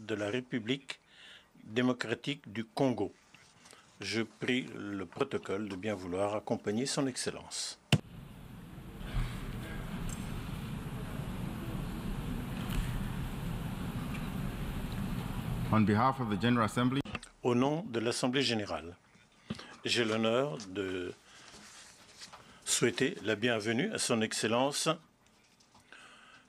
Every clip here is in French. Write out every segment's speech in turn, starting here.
de la République démocratique du Congo. Je prie le protocole de bien vouloir accompagner son Excellence. On behalf of the General Assembly, Au nom de l'Assemblée générale, j'ai l'honneur de souhaiter la bienvenue à son Excellence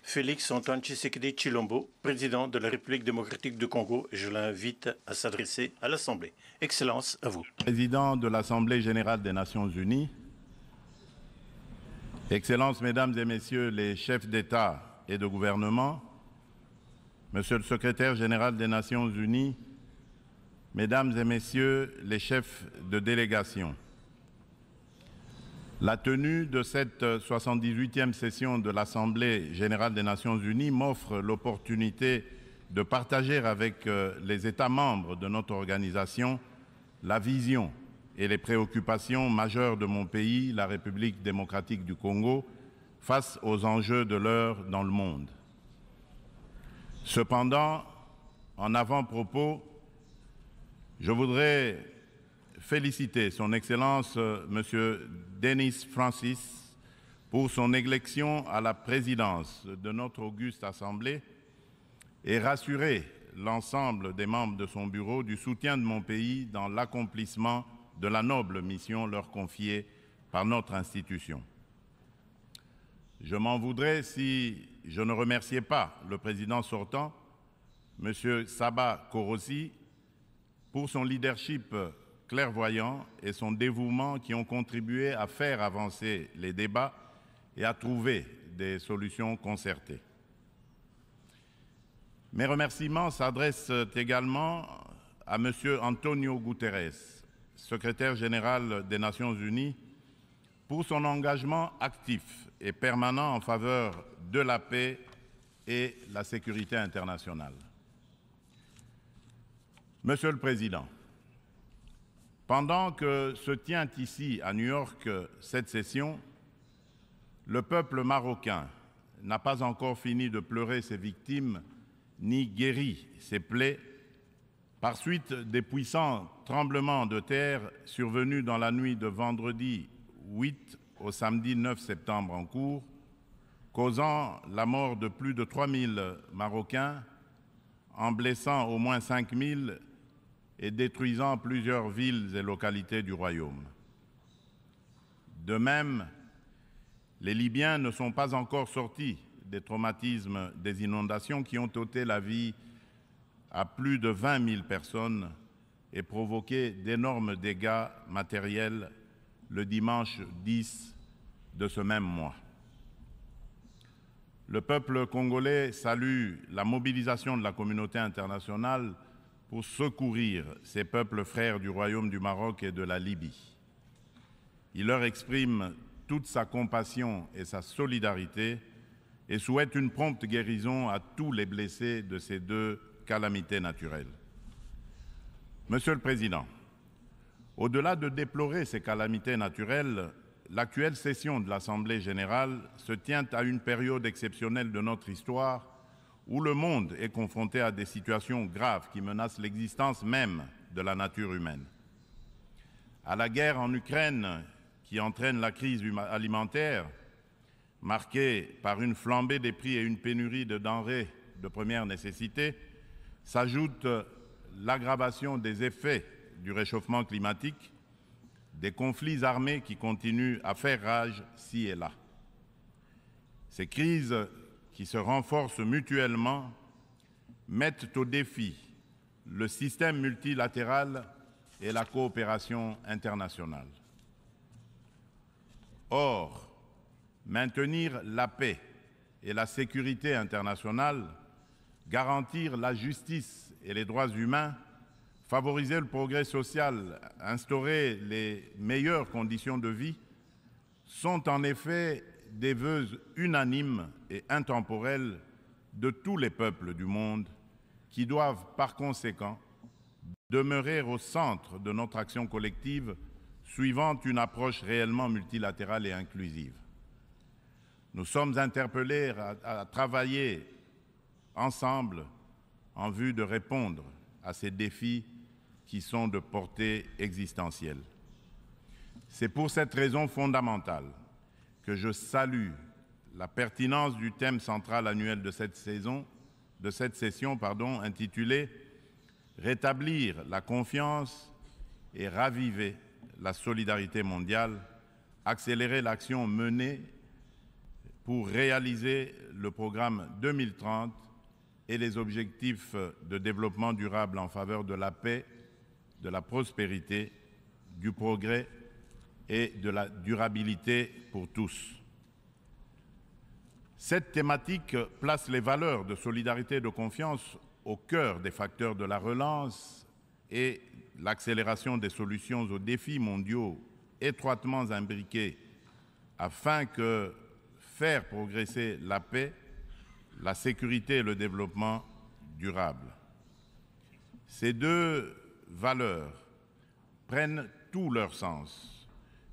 Félix Antoine Tshisekedi Tshilombo, président de la République démocratique du Congo, et je l'invite à s'adresser à l'Assemblée. Excellence, à vous. président de l'Assemblée générale des Nations unies, Excellences, Mesdames et Messieurs les chefs d'État et de gouvernement, Monsieur le secrétaire général des Nations unies, Mesdames et Messieurs les chefs de délégation, la tenue de cette 78e session de l'Assemblée générale des Nations unies m'offre l'opportunité de partager avec les États membres de notre organisation la vision et les préoccupations majeures de mon pays, la République démocratique du Congo, face aux enjeux de l'heure dans le monde. Cependant, en avant-propos, je voudrais féliciter son Excellence M. Denis Francis pour son élection à la présidence de notre auguste Assemblée et rassurer l'ensemble des membres de son bureau du soutien de mon pays dans l'accomplissement de la noble mission leur confiée par notre institution. Je m'en voudrais si je ne remerciais pas le président sortant, M. Saba Korosi, pour son leadership clairvoyant et son dévouement qui ont contribué à faire avancer les débats et à trouver des solutions concertées. Mes remerciements s'adressent également à M. Antonio Guterres, secrétaire général des Nations unies, pour son engagement actif et permanent en faveur de la paix et la sécurité internationale. Monsieur le Président, pendant que se tient ici à New York cette session, le peuple marocain n'a pas encore fini de pleurer ses victimes ni guéri ses plaies par suite des puissants tremblements de terre survenus dans la nuit de vendredi 8 au samedi 9 septembre en cours, causant la mort de plus de 3000 Marocains, en blessant au moins 5000 et détruisant plusieurs villes et localités du royaume. De même, les Libyens ne sont pas encore sortis des traumatismes des inondations qui ont ôté la vie à plus de 20 000 personnes et provoqué d'énormes dégâts matériels le dimanche 10 de ce même mois. Le peuple congolais salue la mobilisation de la communauté internationale pour secourir ces peuples frères du Royaume du Maroc et de la Libye. Il leur exprime toute sa compassion et sa solidarité et souhaite une prompte guérison à tous les blessés de ces deux calamités naturelles. Monsieur le Président, au-delà de déplorer ces calamités naturelles, l'actuelle session de l'Assemblée générale se tient à une période exceptionnelle de notre histoire où le monde est confronté à des situations graves qui menacent l'existence même de la nature humaine. À la guerre en Ukraine, qui entraîne la crise alimentaire, marquée par une flambée des prix et une pénurie de denrées de première nécessité, s'ajoute l'aggravation des effets du réchauffement climatique, des conflits armés qui continuent à faire rage ci et là. Ces crises qui se renforcent mutuellement mettent au défi le système multilatéral et la coopération internationale. Or, maintenir la paix et la sécurité internationale, garantir la justice et les droits humains, favoriser le progrès social, instaurer les meilleures conditions de vie, sont en effet des vœux unanimes et intemporels de tous les peuples du monde qui doivent par conséquent demeurer au centre de notre action collective suivant une approche réellement multilatérale et inclusive. Nous sommes interpellés à travailler ensemble en vue de répondre à ces défis qui sont de portée existentielle. C'est pour cette raison fondamentale que je salue la pertinence du thème central annuel de cette session, intitulé « Rétablir la confiance et raviver la solidarité mondiale, accélérer l'action menée pour réaliser le programme 2030 et les objectifs de développement durable en faveur de la paix, de la prospérité, du progrès et de la durabilité pour tous. » Cette thématique place les valeurs de solidarité et de confiance au cœur des facteurs de la relance et l'accélération des solutions aux défis mondiaux étroitement imbriqués afin que faire progresser la paix, la sécurité et le développement durable. Ces deux valeurs prennent tout leur sens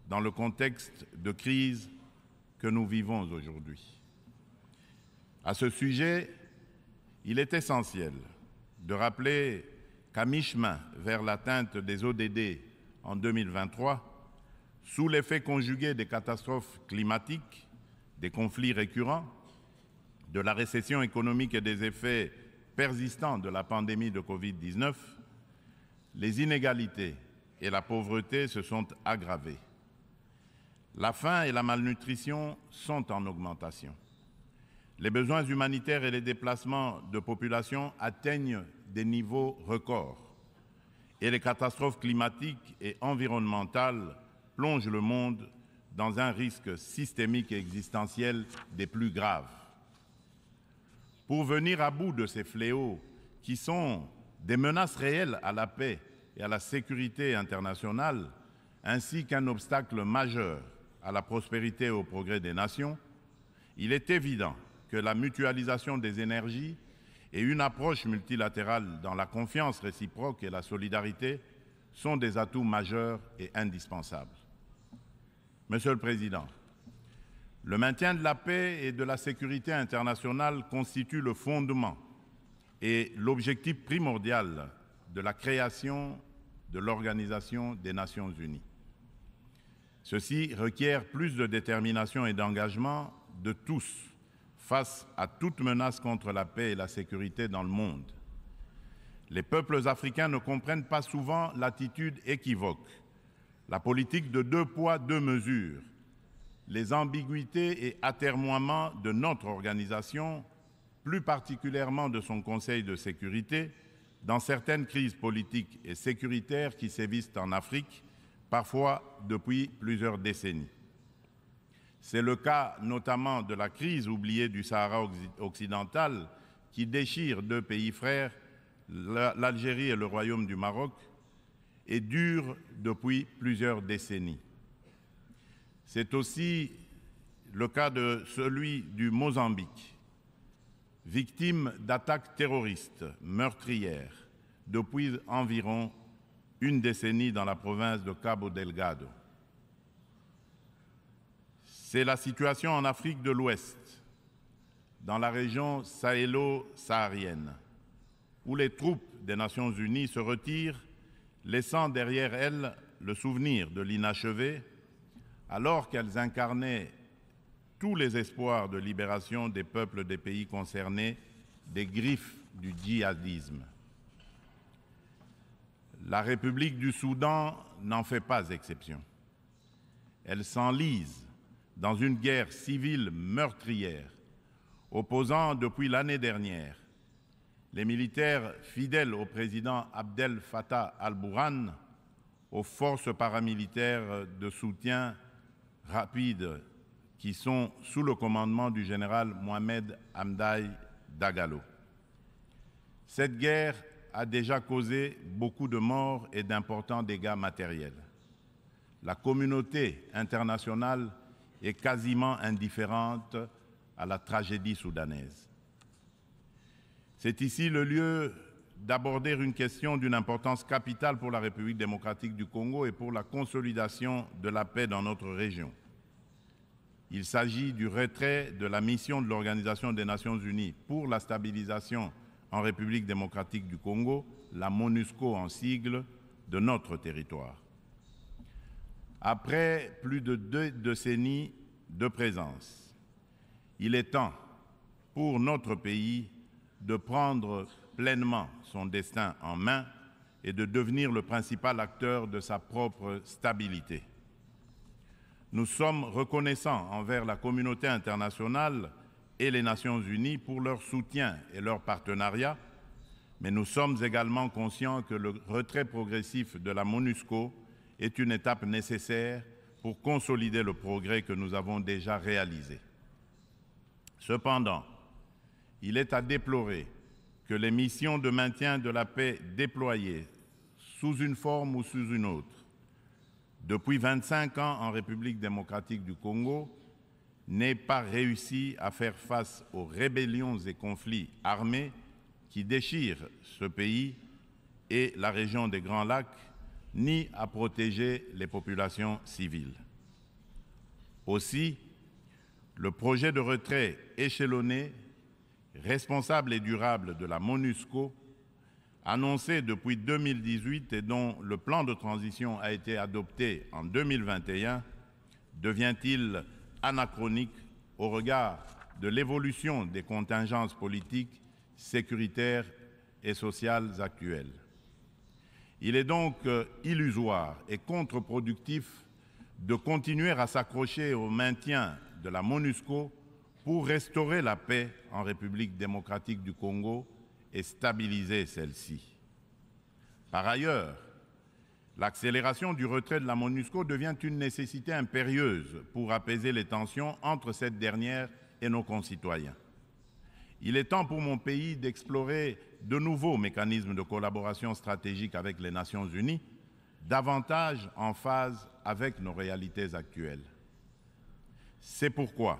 dans le contexte de crise que nous vivons aujourd'hui. À ce sujet, il est essentiel de rappeler qu'à mi-chemin vers l'atteinte des ODD en 2023, sous l'effet conjugué des catastrophes climatiques, des conflits récurrents, de la récession économique et des effets persistants de la pandémie de Covid-19, les inégalités et la pauvreté se sont aggravées. La faim et la malnutrition sont en augmentation. Les besoins humanitaires et les déplacements de population atteignent des niveaux records. Et les catastrophes climatiques et environnementales plongent le monde dans un risque systémique et existentiel des plus graves. Pour venir à bout de ces fléaux qui sont des menaces réelles à la paix et à la sécurité internationale, ainsi qu'un obstacle majeur à la prospérité et au progrès des nations, il est évident que la mutualisation des énergies et une approche multilatérale dans la confiance réciproque et la solidarité sont des atouts majeurs et indispensables. Monsieur le Président, le maintien de la paix et de la sécurité internationale constitue le fondement et l'objectif primordial de la création de l'Organisation des Nations Unies. Ceci requiert plus de détermination et d'engagement de tous face à toute menace contre la paix et la sécurité dans le monde. Les peuples africains ne comprennent pas souvent l'attitude équivoque, la politique de 2 poids, 2 mesures, les ambiguïtés et atermoiements de notre organisation, plus particulièrement de son Conseil de sécurité, dans certaines crises politiques et sécuritaires qui sévissent en Afrique, parfois depuis plusieurs décennies. C'est le cas notamment de la crise oubliée du Sahara occidental qui déchire 2 pays frères, l'Algérie et le Royaume du Maroc, et dure depuis plusieurs décennies. C'est aussi le cas de celui du Mozambique, victime d'attaques terroristes meurtrières depuis environ une décennie dans la province de Cabo Delgado. C'est la situation en Afrique de l'Ouest, dans la région sahélo-saharienne, où les troupes des Nations Unies se retirent, laissant derrière elles le souvenir de l'inachevé, alors qu'elles incarnaient tous les espoirs de libération des peuples des pays concernés des griffes du djihadisme. La République du Soudan n'en fait pas exception. Elle s'enlise dans une guerre civile meurtrière, opposant depuis l'année dernière les militaires fidèles au président Abdel Fattah al-Burhan aux forces paramilitaires de soutien rapide qui sont sous le commandement du général Mohamed Hamdani Dagalo. Cette guerre a déjà causé beaucoup de morts et d'importants dégâts matériels. La communauté internationale est quasiment indifférente à la tragédie soudanaise. C'est ici le lieu d'aborder une question d'une importance capitale pour la République démocratique du Congo et pour la consolidation de la paix dans notre région. Il s'agit du retrait de la mission de l'Organisation des Nations Unies pour la stabilisation en République démocratique du Congo, la MONUSCO en sigle, de notre territoire. Après plus de 2 décennies de présence, il est temps pour notre pays de prendre pleinement son destin en main et de devenir le principal acteur de sa propre stabilité. Nous sommes reconnaissants envers la communauté internationale et les Nations Unies pour leur soutien et leur partenariat, mais nous sommes également conscients que le retrait progressif de la MONUSCO est une étape nécessaire pour consolider le progrès que nous avons déjà réalisé. Cependant, il est à déplorer que les missions de maintien de la paix déployées sous une forme ou sous une autre, depuis 25 ans en République démocratique du Congo, n'aient pas réussi à faire face aux rébellions et conflits armés qui déchirent ce pays et la région des Grands Lacs, ni à protéger les populations civiles. Aussi, le projet de retrait échelonné, responsable et durable de la MONUSCO, annoncé depuis 2018 et dont le plan de transition a été adopté en 2021, devient-il anachronique au regard de l'évolution des contingences politiques, sécuritaires et sociales actuelles. Il est donc illusoire et contre-productif de continuer à s'accrocher au maintien de la MONUSCO pour restaurer la paix en République démocratique du Congo et stabiliser celle-ci. Par ailleurs, l'accélération du retrait de la MONUSCO devient une nécessité impérieuse pour apaiser les tensions entre cette dernière et nos concitoyens. Il est temps pour mon pays d'explorer de nouveaux mécanismes de collaboration stratégique avec les Nations Unies, davantage en phase avec nos réalités actuelles. C'est pourquoi,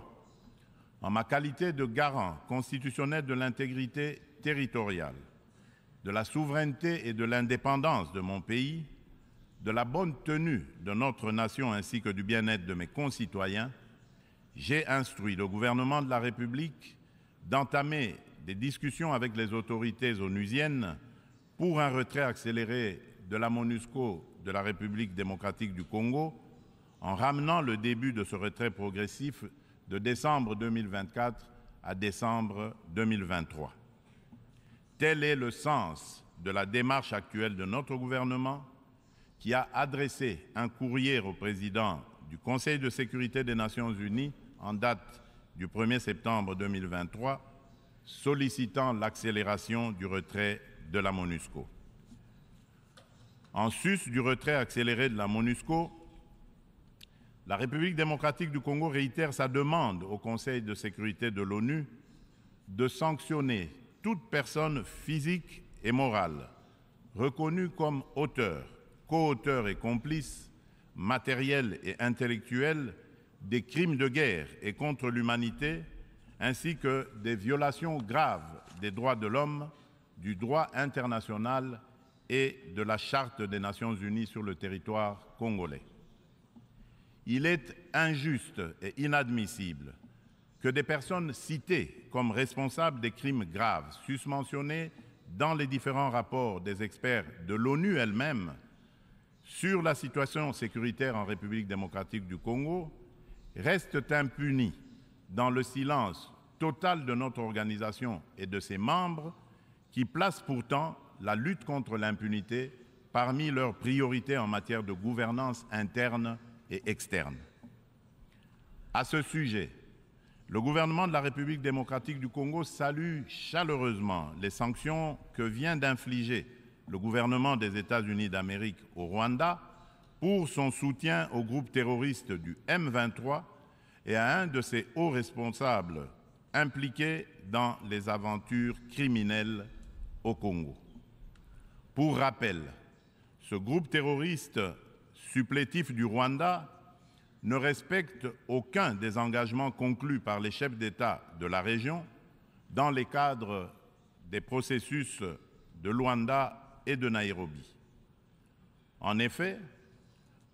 en ma qualité de garant constitutionnel de l'intégrité territoriale, de la souveraineté et de l'indépendance de mon pays, de la bonne tenue de notre nation ainsi que du bien-être de mes concitoyens, j'ai instruit le gouvernement de la République d'entamer des discussions avec les autorités onusiennes pour un retrait accéléré de la MONUSCO de la République démocratique du Congo, en ramenant le début de ce retrait progressif de décembre 2024 à décembre 2023. Tel est le sens de la démarche actuelle de notre gouvernement, qui a adressé un courrier au président du Conseil de sécurité des Nations Unies en date du 1er septembre 2023, sollicitant l'accélération du retrait de la MONUSCO. En sus du retrait accéléré de la MONUSCO, la République démocratique du Congo réitère sa demande au Conseil de sécurité de l'ONU de sanctionner toute personne physique et morale reconnue comme auteur, co-auteur et complice, matériel et intellectuel des crimes de guerre et contre l'humanité, ainsi que des violations graves des droits de l'homme, du droit international et de la Charte des Nations Unies sur le territoire congolais. Il est injuste et inadmissible que des personnes citées comme responsables des crimes graves susmentionnés dans les différents rapports des experts de l'ONU elle-même sur la situation sécuritaire en République démocratique du Congo restent impunis dans le silence total de notre organisation et de ses membres qui placent pourtant la lutte contre l'impunité parmi leurs priorités en matière de gouvernance interne et externe. À ce sujet, le gouvernement de la République démocratique du Congo salue chaleureusement les sanctions que vient d'infliger le gouvernement des États-Unis d'Amérique au Rwanda pour son soutien au groupe terroriste du M23 et à un de ses hauts responsables impliqués dans les aventures criminelles au Congo. Pour rappel, ce groupe terroriste supplétif du Rwanda ne respecte aucun des engagements conclus par les chefs d'État de la région dans les cadres des processus de Luanda et de Nairobi. En effet,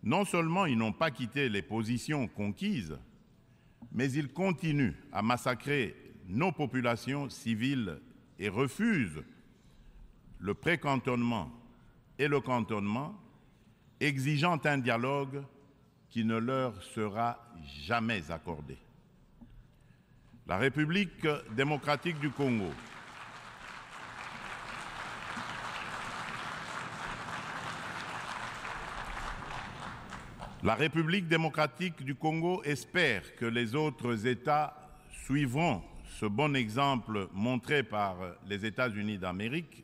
non seulement ils n'ont pas quitté les positions conquises, mais ils continuent à massacrer nos populations civiles et refusent le précantonnement et le cantonnement, exigeant un dialogue qui ne leur sera jamais accordé. La République démocratique du Congo espère que les autres États suivront ce bon exemple montré par les États-Unis d'Amérique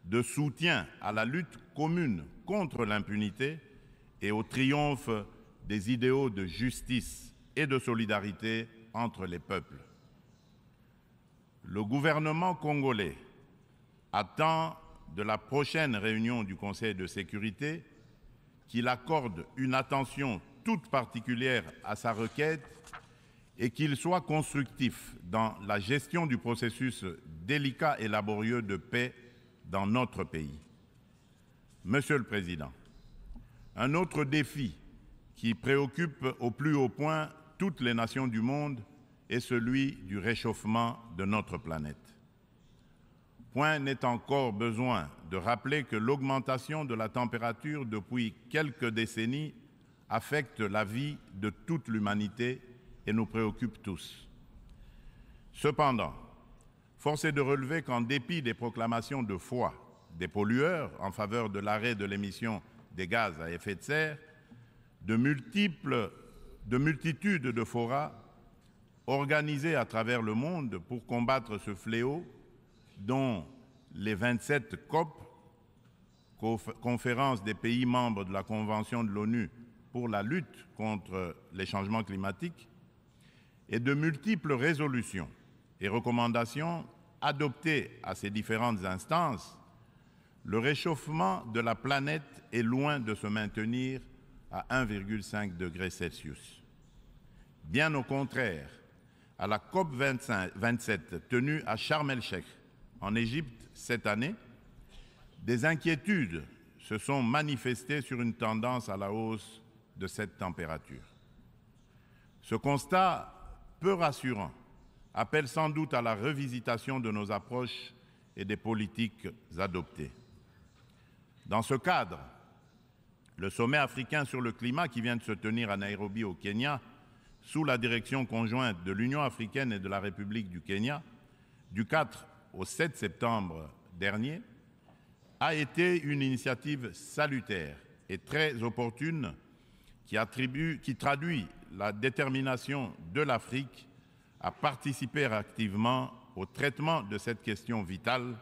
de soutien à la lutte commune contre l'impunité et au triomphe des idéaux de justice et de solidarité entre les peuples. Le gouvernement congolais attend de la prochaine réunion du Conseil de sécurité qu'il accorde une attention toute particulière à sa requête et qu'il soit constructif dans la gestion du processus délicat et laborieux de paix dans notre pays. Monsieur le Président, un autre défi qui préoccupe au plus haut point toutes les nations du monde est celui du réchauffement de notre planète. Point n'est encore besoin de rappeler que l'augmentation de la température depuis quelques décennies affecte la vie de toute l'humanité et nous préoccupe tous. Cependant, force est de relever qu'en dépit des proclamations de foi des pollueurs en faveur de l'arrêt de l'émission des gaz à effet de serre, de multitudes de forats organisés à travers le monde pour combattre ce fléau, dont les 27 COP, conférence des pays membres de la Convention de l'ONU pour la lutte contre les changements climatiques, et de multiples résolutions et recommandations adoptées à ces différentes instances, le réchauffement de la planète est loin de se maintenir à 1,5 degré Celsius. Bien au contraire, à la COP 27 tenue à Sharm el-Sheikh, en Égypte cette année, des inquiétudes se sont manifestées sur une tendance à la hausse de cette température. Ce constat peu rassurant appelle sans doute à la revisitation de nos approches et des politiques adoptées. Dans ce cadre, le sommet africain sur le climat qui vient de se tenir à Nairobi au Kenya, sous la direction conjointe de l'Union africaine et de la République du Kenya, du 4 au 7 septembre dernier, a été une initiative salutaire et très opportune qui traduit la détermination de l'Afrique à participer activement au traitement de cette question vitale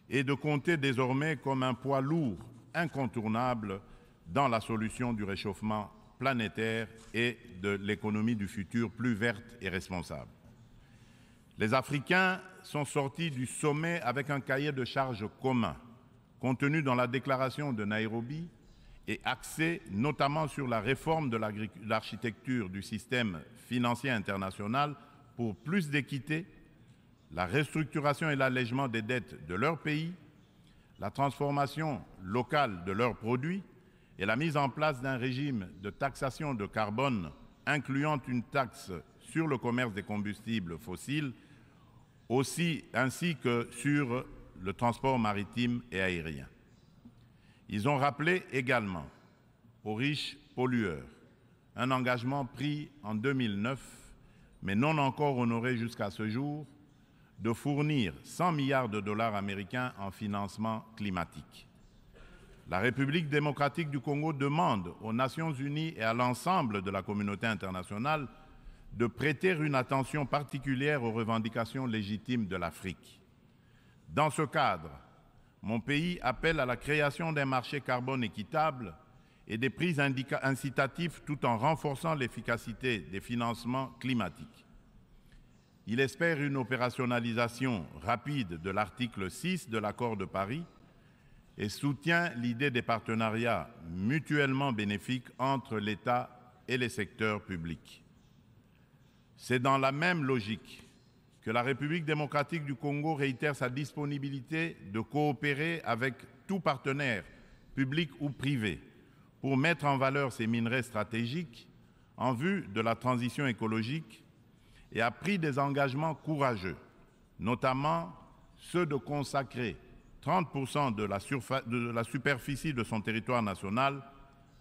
et de compter désormais comme un poids lourd incontournable dans la solution du réchauffement planétaire et de l'économie du futur plus verte et responsable. Les Africains sont sortis du sommet avec un cahier de charges commun, contenu dans la déclaration de Nairobi et axé notamment sur la réforme de l'architecture du système financier international pour plus d'équité, la restructuration et l'allègement des dettes de leur pays, la transformation locale de leurs produits et la mise en place d'un régime de taxation de carbone incluant une taxe sur le commerce des combustibles fossiles, ainsi que sur le transport maritime et aérien. Ils ont rappelé également aux riches pollueurs un engagement pris en 2009, mais non encore honoré jusqu'à ce jour, de fournir 100 milliards de dollars américains en financement climatique. La République démocratique du Congo demande aux Nations unies et à l'ensemble de la communauté internationale de prêter une attention particulière aux revendications légitimes de l'Afrique. Dans ce cadre, mon pays appelle à la création d'un marché carbone équitable et des prix incitatifs tout en renforçant l'efficacité des financements climatiques. Il espère une opérationnalisation rapide de l'article 6 de l'accord de Paris et soutient l'idée des partenariats mutuellement bénéfiques entre l'État et les secteurs publics. C'est dans la même logique que la République démocratique du Congo réitère sa disponibilité de coopérer avec tout partenaire, public ou privé, pour mettre en valeur ces minerais stratégiques en vue de la transition écologique et a pris des engagements courageux, notamment ceux de consacrer 30% de la superficie de son territoire national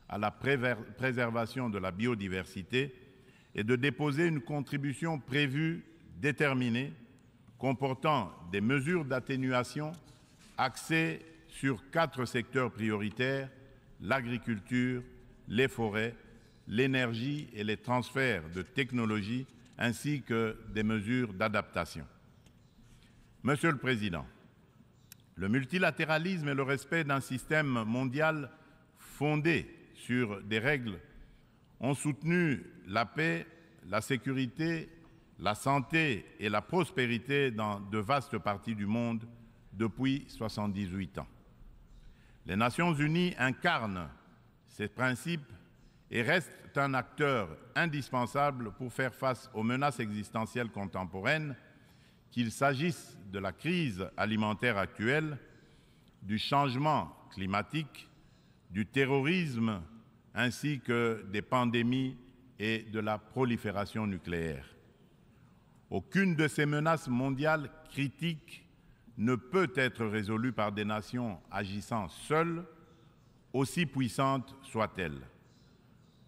à la préservation de la biodiversité et de déposer une contribution prévue déterminée comportant des mesures d'atténuation axées sur 4 secteurs prioritaires: l'agriculture, les forêts, l'énergie et les transferts de technologies, ainsi que des mesures d'adaptation. Monsieur le Président, le multilatéralisme et le respect d'un système mondial fondé sur des règles ont soutenu la paix, la sécurité, la santé et la prospérité dans de vastes parties du monde depuis 78 ans. Les Nations Unies incarnent ces principes et restent un acteur indispensable pour faire face aux menaces existentielles contemporaines, qu'il s'agisse de la crise alimentaire actuelle, du changement climatique, du terrorisme, ainsi que des pandémies et de la prolifération nucléaire. Aucune de ces menaces mondiales critiques ne peut être résolue par des nations agissant seules, aussi puissantes soient-elles.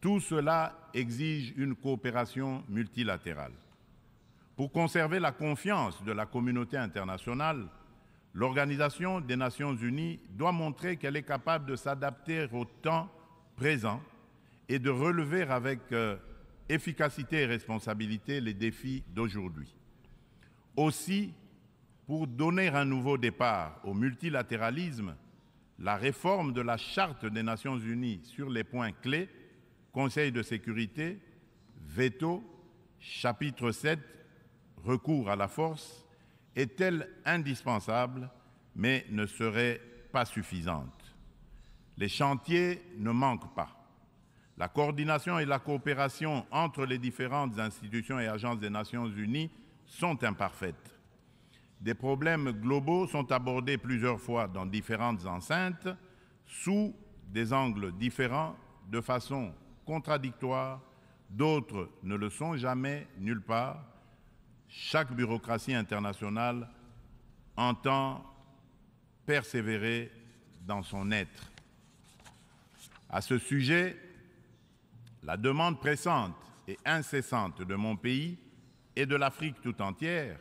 Tout cela exige une coopération multilatérale. Pour conserver la confiance de la communauté internationale, l'Organisation des Nations Unies doit montrer qu'elle est capable de s'adapter au temps présent et de relever avec efficacité et responsabilité les défis d'aujourd'hui. Aussi, pour donner un nouveau départ au multilatéralisme, la réforme de la Charte des Nations Unies sur les points clés, Conseil de sécurité, veto, chapitre 7, recours à la force, est-elle indispensable, mais ne serait pas suffisante. Les chantiers ne manquent pas. La coordination et la coopération entre les différentes institutions et agences des Nations Unies sont imparfaites. Des problèmes globaux sont abordés plusieurs fois dans différentes enceintes, sous des angles différents, de façon contradictoire. D'autres ne le sont jamais, nulle part. Chaque bureaucratie internationale entend persévérer dans son être. À ce sujet, la demande pressante et incessante de mon pays et de l'Afrique tout entière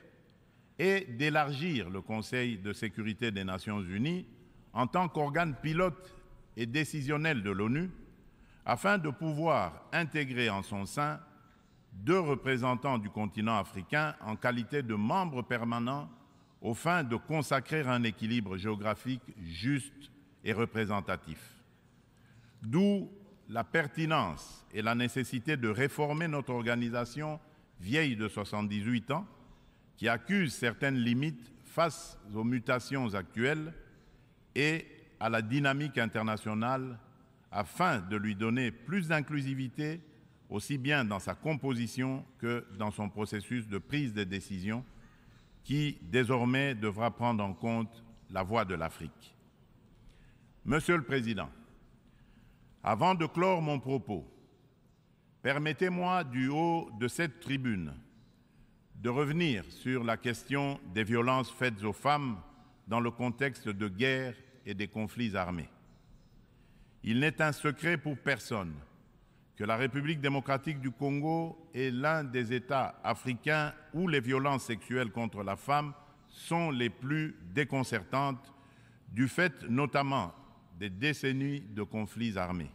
est d'élargir le Conseil de sécurité des Nations Unies en tant qu'organe pilote et décisionnel de l'ONU, afin de pouvoir intégrer en son sein 2 représentants du continent africain en qualité de membres permanents aux fins de consacrer un équilibre géographique juste et représentatif. D'où la pertinence et la nécessité de réformer notre organisation vieille de 78 ans, qui accuse certaines limites face aux mutations actuelles et à la dynamique internationale, afin de lui donner plus d'inclusivité, aussi bien dans sa composition que dans son processus de prise de décision, qui désormais devra prendre en compte la voix de l'Afrique. Monsieur le Président, avant de clore mon propos, permettez-moi du haut de cette tribune de revenir sur la question des violences faites aux femmes dans le contexte de guerre et des conflits armés. Il n'est un secret pour personne que la République démocratique du Congo est l'un des États africains où les violences sexuelles contre la femme sont les plus déconcertantes, du fait notamment des décennies de conflits armés.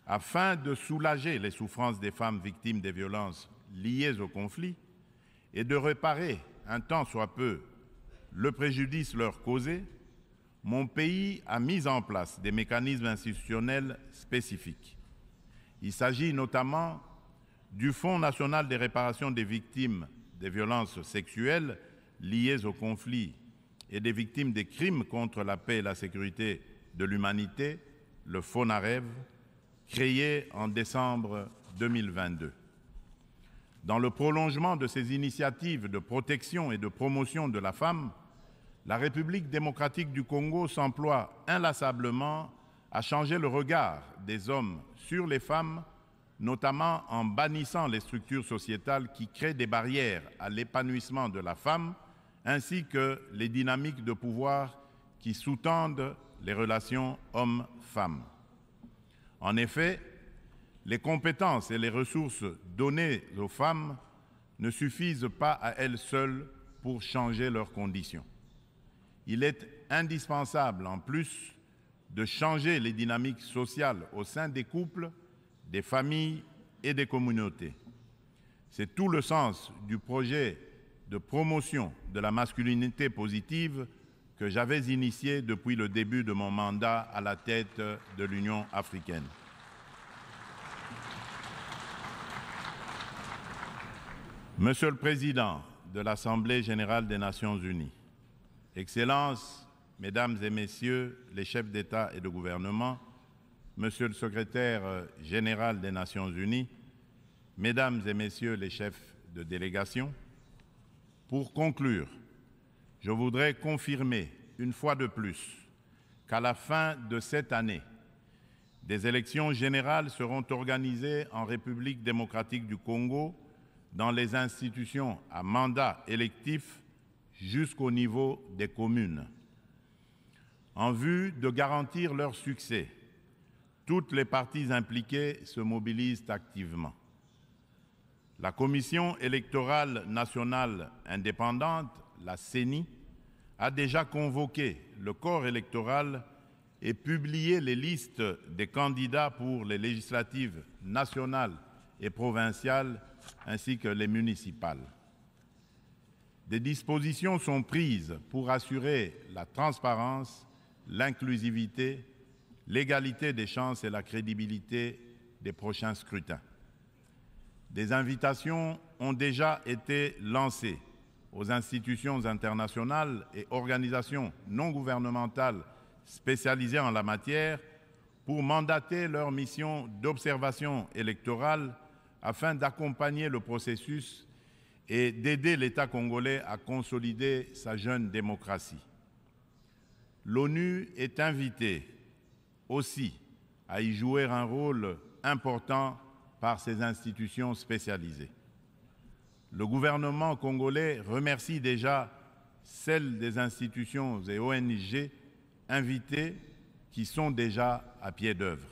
Afin de soulager les souffrances des femmes victimes des violences liées au conflit et de réparer, un tant soit peu, le préjudice leur causé, mon pays a mis en place des mécanismes institutionnels spécifiques. Il s'agit notamment du Fonds national de réparation des victimes des violences sexuelles liées au conflit et des victimes des crimes contre la paix et la sécurité de l'humanité, le FONAREV, créé en décembre 2022. Dans le prolongement de ces initiatives de protection et de promotion de la femme, la République démocratique du Congo s'emploie inlassablement à changer le regard des hommes sur les femmes, notamment en bannissant les structures sociétales qui créent des barrières à l'épanouissement de la femme, ainsi que les dynamiques de pouvoir qui sous-tendent les relations hommes-femmes. En effet, les compétences et les ressources données aux femmes ne suffisent pas à elles seules pour changer leurs conditions. Il est indispensable, en plus, de changer les dynamiques sociales au sein des couples, des familles et des communautés. C'est tout le sens du projet de promotion de la masculinité positive que j'avais initié depuis le début de mon mandat à la tête de l'Union africaine. Monsieur le Président de l'Assemblée générale des Nations unies, Excellences, Mesdames et Messieurs les chefs d'État et de gouvernement, Monsieur le Secrétaire général des Nations unies, Mesdames et Messieurs les chefs de délégation, pour conclure, je voudrais confirmer une fois de plus qu'à la fin de cette année, des élections générales seront organisées en République démocratique du Congo dans les institutions à mandat électif jusqu'au niveau des communes. En vue de garantir leur succès, toutes les parties impliquées se mobilisent activement. La Commission électorale nationale indépendante, la CENI, a déjà convoqué le corps électoral et publié les listes des candidats pour les législatives nationales et provinciales ainsi que les municipales. Des dispositions sont prises pour assurer la transparence, l'inclusivité, l'égalité des chances et la crédibilité des prochains scrutins. Des invitations ont déjà été lancées aux institutions internationales et organisations non gouvernementales spécialisées en la matière pour mandater leur mission d'observation électorale afin d'accompagner le processus et d'aider l'État congolais à consolider sa jeune démocratie. L'ONU est invitée aussi à y jouer un rôle important par ses institutions spécialisées. Le gouvernement congolais remercie déjà celles des institutions et ONG invitées qui sont déjà à pied d'œuvre.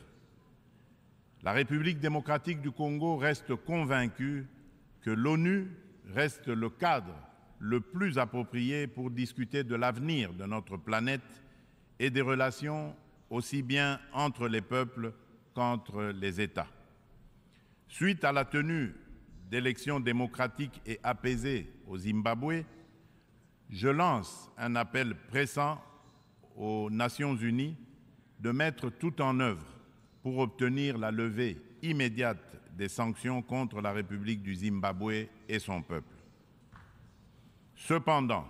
La République démocratique du Congo reste convaincue que l'ONU reste le cadre le plus approprié pour discuter de l'avenir de notre planète et des relations aussi bien entre les peuples qu'entre les États. Suite à la tenue d'élections démocratiques et apaisées au Zimbabwe, je lance un appel pressant aux Nations unies de mettre tout en œuvre pour obtenir la levée immédiate des sanctions contre la République du Zimbabwe et son peuple. Cependant,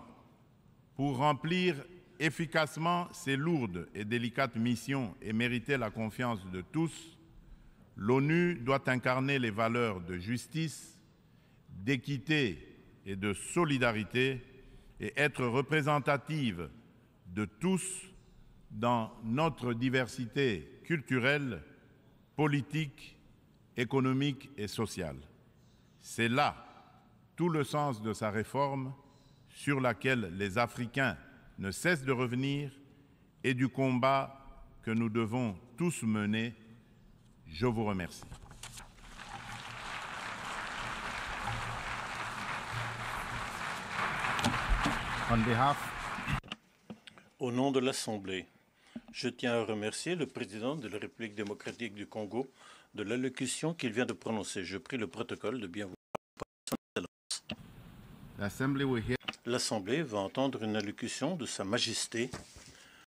pour remplir efficacement ces lourdes et délicates missions et mériter la confiance de tous, l'ONU doit incarner les valeurs de justice, d'équité et de solidarité et être représentative de tous dans notre diversité culturelle, politique, économique et sociale. C'est là tout le sens de sa réforme sur laquelle les Africains ne cessent de revenir et du combat que nous devons tous mener. Je vous remercie. Au nom de l'Assemblée, je tiens à remercier le président de la République démocratique du Congo de l'allocution qu'il vient de prononcer. Je prie le protocole de bien vouloir son Excellence. L'Assemblée va entendre une allocution de Sa Majesté